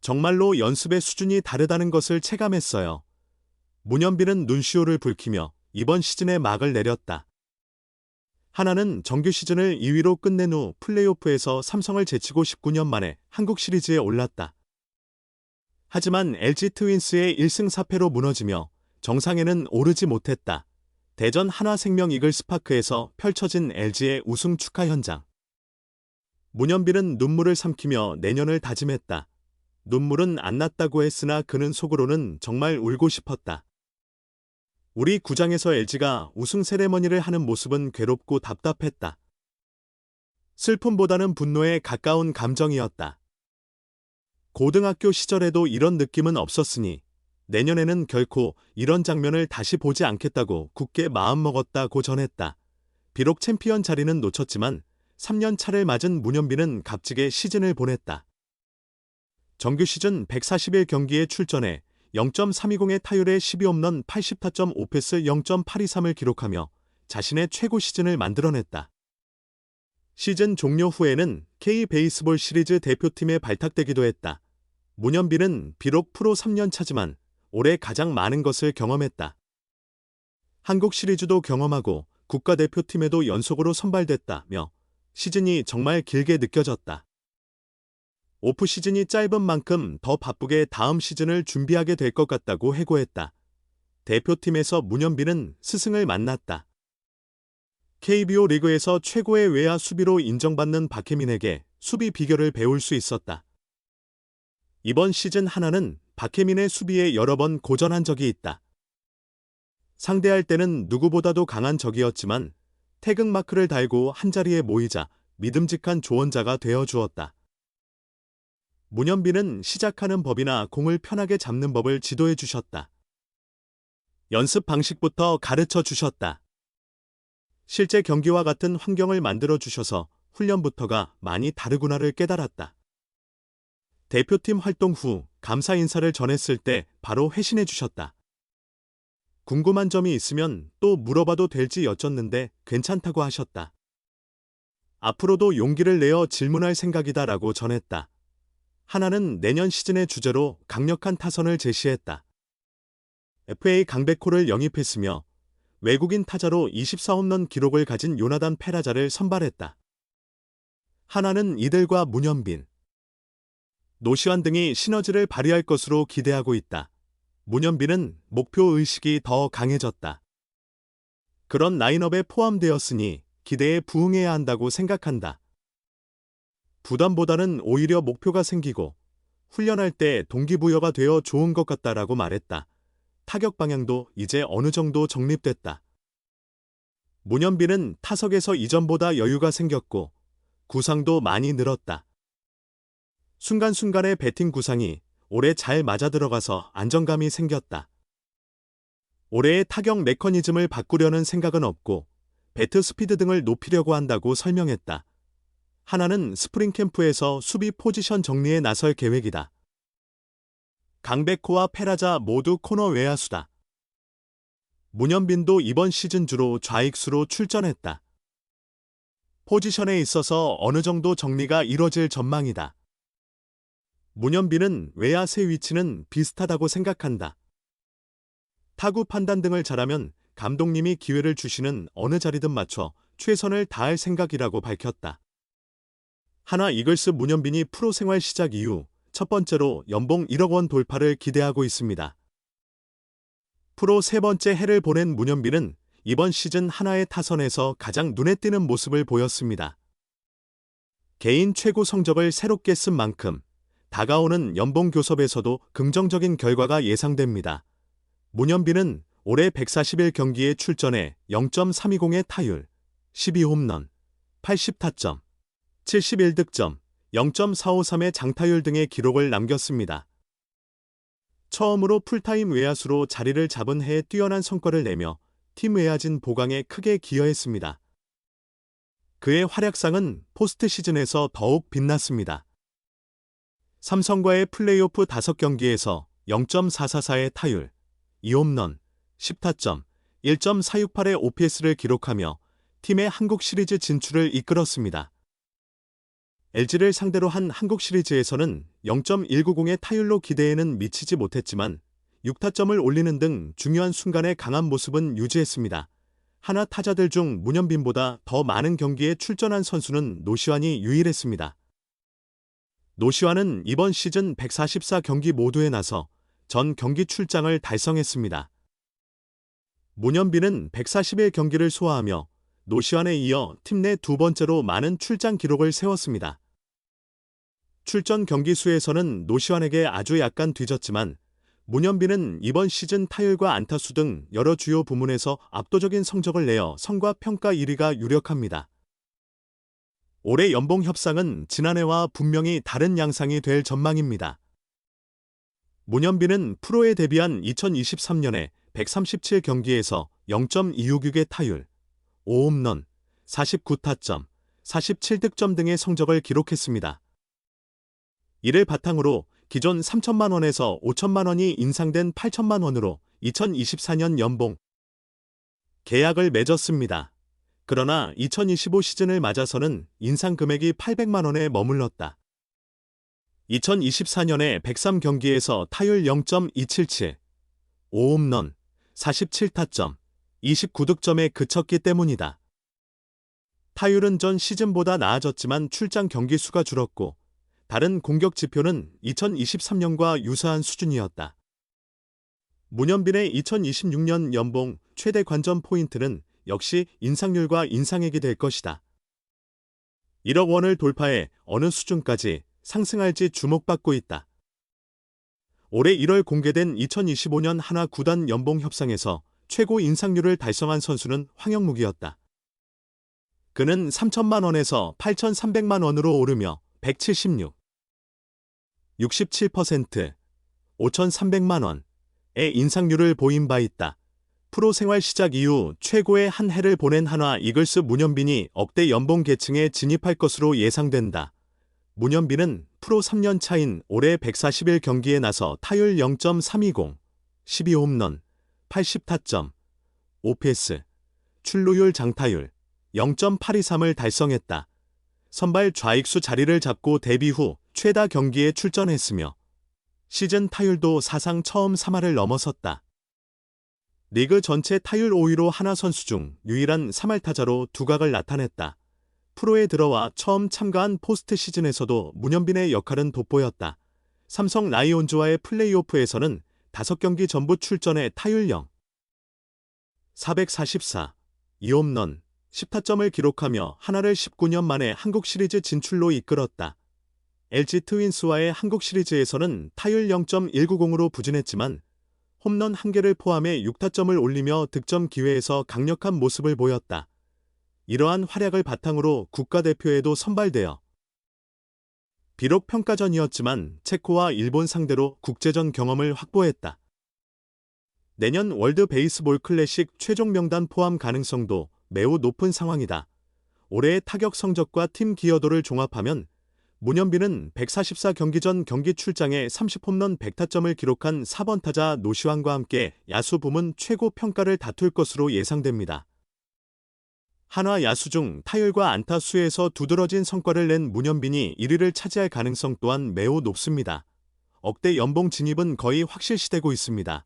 정말로 연습의 수준이 다르다는 것을 체감했어요. 문현빈은 눈시울을 붉히며 이번 시즌에 막을 내렸다. 하나는 정규 시즌을 2위로 끝낸 후 플레이오프에서 삼성을 제치고 19년 만에 한국 시리즈에 올랐다. 하지만 LG 트윈스의 1승 4패로 무너지며 정상에는 오르지 못했다. 대전 한화생명 이글스파크에서 펼쳐진 LG의 우승 축하 현장. 문현빈은 눈물을 삼키며 내년을 다짐했다. 눈물은 안 났다고 했으나 그는 속으로는 정말 울고 싶었다. 우리 구장에서 LG가 우승 세레머니를 하는 모습은 괴롭고 답답했다. 슬픔보다는 분노에 가까운 감정이었다. 고등학교 시절에도 이런 느낌은 없었으니 내년에는 결코 이런 장면을 다시 보지 않겠다고 굳게 마음먹었다고 전했다. 비록 챔피언 자리는 놓쳤지만 3년 차를 맞은 문현빈은 값지게 시즌을 보냈다. 정규 시즌 141경기에 출전해 0.320의 타율에 12홈런 80타점 5패스 0.823을 기록하며 자신의 최고 시즌을 만들어냈다. 시즌 종료 후에는 K베이스볼 시리즈 대표팀에 발탁되기도 했다. 문현빈은 비록 프로 3년 차지만 올해 가장 많은 것을 경험했다. 한국 시리즈도 경험하고 국가대표팀에도 연속으로 선발됐다며 시즌이 정말 길게 느껴졌다. 오프 시즌이 짧은 만큼 더 바쁘게 다음 시즌을 준비하게 될 것 같다고 해고했다. 대표팀에서 문현빈은 스승을 만났다. KBO 리그에서 최고의 외야 수비로 인정받는 박혜민에게 수비 비결을 배울 수 있었다. 이번 시즌 하나는 박혜민의 수비에 여러 번 고전한 적이 있다. 상대할 때는 누구보다도 강한 적이었지만 태극마크를 달고 한자리에 모이자 믿음직한 조언자가 되어주었다. 문현빈은 시작하는 법이나 공을 편하게 잡는 법을 지도해 주셨다. 연습 방식부터 가르쳐 주셨다. 실제 경기와 같은 환경을 만들어 주셔서 훈련부터가 많이 다르구나를 깨달았다. 대표팀 활동 후 감사 인사를 전했을 때 바로 회신해 주셨다. 궁금한 점이 있으면 또 물어봐도 될지 여쭸는데 괜찮다고 하셨다. 앞으로도 용기를 내어 질문할 생각이다라고 전했다. 하나는 내년 시즌의 주제로 강력한 타선을 제시했다. FA 강백호를 영입했으며 외국인 타자로 24홈런 기록을 가진 요나단 페라자를 선발했다. 하나는 이들과 문현빈, 노시환 등이 시너지를 발휘할 것으로 기대하고 있다. 문현빈은 목표의식이 더 강해졌다. 그런 라인업에 포함되었으니 기대에 부응해야 한다고 생각한다. 부담보다는 오히려 목표가 생기고 훈련할 때 동기부여가 되어 좋은 것 같다라고 말했다. 타격 방향도 이제 어느 정도 정립됐다. 문현빈은 타석에서 이전보다 여유가 생겼고 구상도 많이 늘었다. 순간순간의 배팅 구상이 올해 잘 맞아들어가서 안정감이 생겼다. 올해의 타격 메커니즘을 바꾸려는 생각은 없고 배트 스피드 등을 높이려고 한다고 설명했다. 하나는 스프링 캠프에서 수비 포지션 정리에 나설 계획이다. 강백호와 페라자 모두 코너 외야수다. 문현빈도 이번 시즌 주로 좌익수로 출전했다. 포지션에 있어서 어느 정도 정리가 이뤄질 전망이다. 문현빈은 외야 세 위치는 비슷하다고 생각한다. 타구 판단 등을 잘하면 감독님이 기회를 주시는 어느 자리든 맞춰 최선을 다할 생각이라고 밝혔다. 하나 이글스 문현빈이 프로 생활 시작 이후 첫 번째로 연봉 1억 원 돌파를 기대하고 있습니다. 프로 세 번째 해를 보낸 문현빈은 이번 시즌 하나의 타선에서 가장 눈에 띄는 모습을 보였습니다. 개인 최고 성적을 새롭게 쓴 만큼 다가오는 연봉 교섭에서도 긍정적인 결과가 예상됩니다. 문현빈은 올해 141경기에 출전해 0.320의 타율, 12홈런, 80타점, 71득점, 0.453의 장타율 등의 기록을 남겼습니다. 처음으로 풀타임 외야수로 자리를 잡은 해에 뛰어난 성과를 내며 팀 외야진 보강에 크게 기여했습니다. 그의 활약상은 포스트 시즌에서 더욱 빛났습니다. 삼성과의 플레이오프 5경기에서 0.444의 타율, 2홈런, 10타점, 1.468의 OPS를 기록하며 팀의 한국 시리즈 진출을 이끌었습니다. LG를 상대로 한 한국 시리즈에서는 0.190의 타율로 기대에는 미치지 못했지만 6타점을 올리는 등 중요한 순간에 강한 모습은 유지했습니다. 하나 타자들 중 문현빈보다 더 많은 경기에 출전한 선수는 노시환이 유일했습니다. 노시환은 이번 시즌 144경기 모두에 나서 전 경기 출장을 달성했습니다. 문현빈은 141경기를 소화하며 노시환에 이어 팀 내 두 번째로 많은 출장 기록을 세웠습니다. 출전 경기 수에서는 노시환에게 아주 약간 뒤졌지만 문현빈은 이번 시즌 타율과 안타수 등 여러 주요 부문에서 압도적인 성적을 내어 성과 평가 1위가 유력합니다. 올해 연봉 협상은 지난해와 분명히 다른 양상이 될 전망입니다. 문현빈은 프로에 데뷔한 2023년에 137경기에서 0.266의 타율, 5홈런, 49타점, 47득점 등의 성적을 기록했습니다. 이를 바탕으로 기존 3천만 원에서 5천만 원이 인상된 8천만 원으로 2024년 연봉 계약을 맺었습니다. 그러나 2025 시즌을 맞아서는 인상 금액이 800만 원에 머물렀다. 2024년에 103경기에서 타율 0.277, 5홈런, 47타점, 29득점에 그쳤기 때문이다. 타율은 전 시즌보다 나아졌지만 출장 경기 수가 줄었고 다른 공격 지표는 2023년과 유사한 수준이었다. 문현빈의 2026년 연봉 최대 관전 포인트는 역시 인상률과 인상액이 될 것이다. 1억 원을 돌파해 어느 수준까지 상승할지 주목받고 있다. 올해 1월 공개된 2025년 한화 구단 연봉 협상에서 최고 인상률을 달성한 선수는 황영묵이었다. 그는 3천만 원에서 8,300만 원으로 오르며 176, 67%, 5,300만 원의 인상률을 보인 바 있다. 프로 생활 시작 이후 최고의 한 해를 보낸 한화 이글스 문현빈이 억대 연봉 계층에 진입할 것으로 예상된다. 문현빈은 프로 3년 차인 올해 141경기에 나서 타율 0.320, 12홈런, 80타점, 5패스, 출루율 장타율 0.823을 달성했다. 선발 좌익수 자리를 잡고 데뷔 후 최다 경기에 출전했으며 시즌 타율도 사상 처음 3할을 넘어섰다. 리그 전체 타율 5위로 한화 선수 중 유일한 3할 타자로 두각을 나타냈다. 프로에 들어와 처음 참가한 포스트 시즌에서도 문현빈의 역할은 돋보였다. 삼성 라이온즈와의 플레이오프에서는 5경기 전부 출전해 타율 0, 444, 2홈런, 10타점을 기록하며 한화를 19년 만에 한국 시리즈 진출로 이끌었다. LG 트윈스와의 한국 시리즈에서는 타율 0.190으로 부진했지만 홈런 1개를 포함해 6타점을 올리며 득점 기회에서 강력한 모습을 보였다. 이러한 활약을 바탕으로 국가대표에도 선발되어 비록 평가전이었지만 체코와 일본 상대로 국제전 경험을 확보했다. 내년 월드 베이스볼 클래식 최종 명단 포함 가능성도 매우 높은 상황이다. 올해의 타격 성적과 팀 기여도를 종합하면 문현빈은 144경기 전 경기 출장에 30홈런 100타점을 기록한 4번 타자 노시환과 함께 야수 부문 최고 평가를 다툴 것으로 예상됩니다. 한화 야수 중 타율과 안타 수에서 두드러진 성과를 낸 문현빈이 1위를 차지할 가능성 또한 매우 높습니다. 억대 연봉 진입은 거의 확실시되고 있습니다.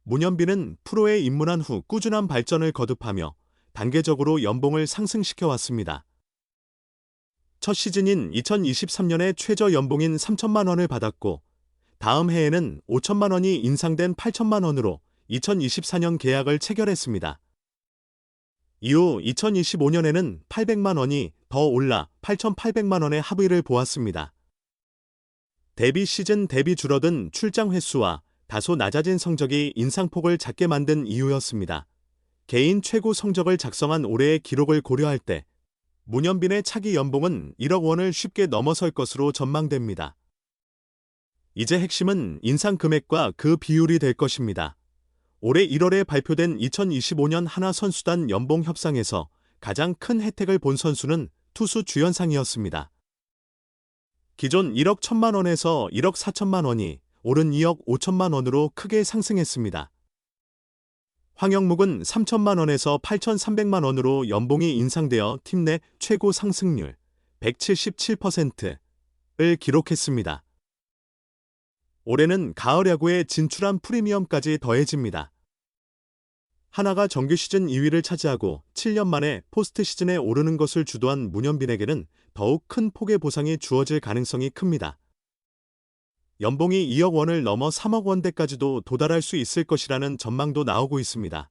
문현빈은 프로에 입문한 후 꾸준한 발전을 거듭하며 단계적으로 연봉을 상승시켜왔습니다. 첫 시즌인 2023년에 최저 연봉인 3천만 원을 받았고 다음 해에는 5천만 원이 인상된 8천만 원으로 2024년 계약을 체결했습니다. 이후 2025년에는 800만 원이 더 올라 8,800만 원의 합의를 보았습니다. 데뷔 시즌 대비 줄어든 출장 횟수와 다소 낮아진 성적이 인상폭을 작게 만든 이유였습니다. 개인 최고 성적을 작성한 올해의 기록을 고려할 때 문현빈의 차기 연봉은 1억 원을 쉽게 넘어설 것으로 전망됩니다. 이제 핵심은 인상 금액과 그 비율이 될 것입니다. 올해 1월에 발표된 2025년 한화 선수단 연봉 협상에서 가장 큰 혜택을 본 선수는 투수 주연상이었습니다. 기존 1억 1천만 원에서 1억 4천만 원이 오른 2억 5천만 원으로 크게 상승했습니다. 황영묵은 3천만 원에서 8,300만 원으로 연봉이 인상되어 팀 내 최고 상승률 177%를 기록했습니다. 올해는 가을 야구에 진출한 프리미엄까지 더해집니다. 하나가 정규 시즌 2위를 차지하고 7년 만에 포스트 시즌에 오르는 것을 주도한 문현빈에게는 더욱 큰 폭의 보상이 주어질 가능성이 큽니다. 연봉이 2억 원을 넘어 3억 원대까지도 도달할 수 있을 것이라는 전망도 나오고 있습니다.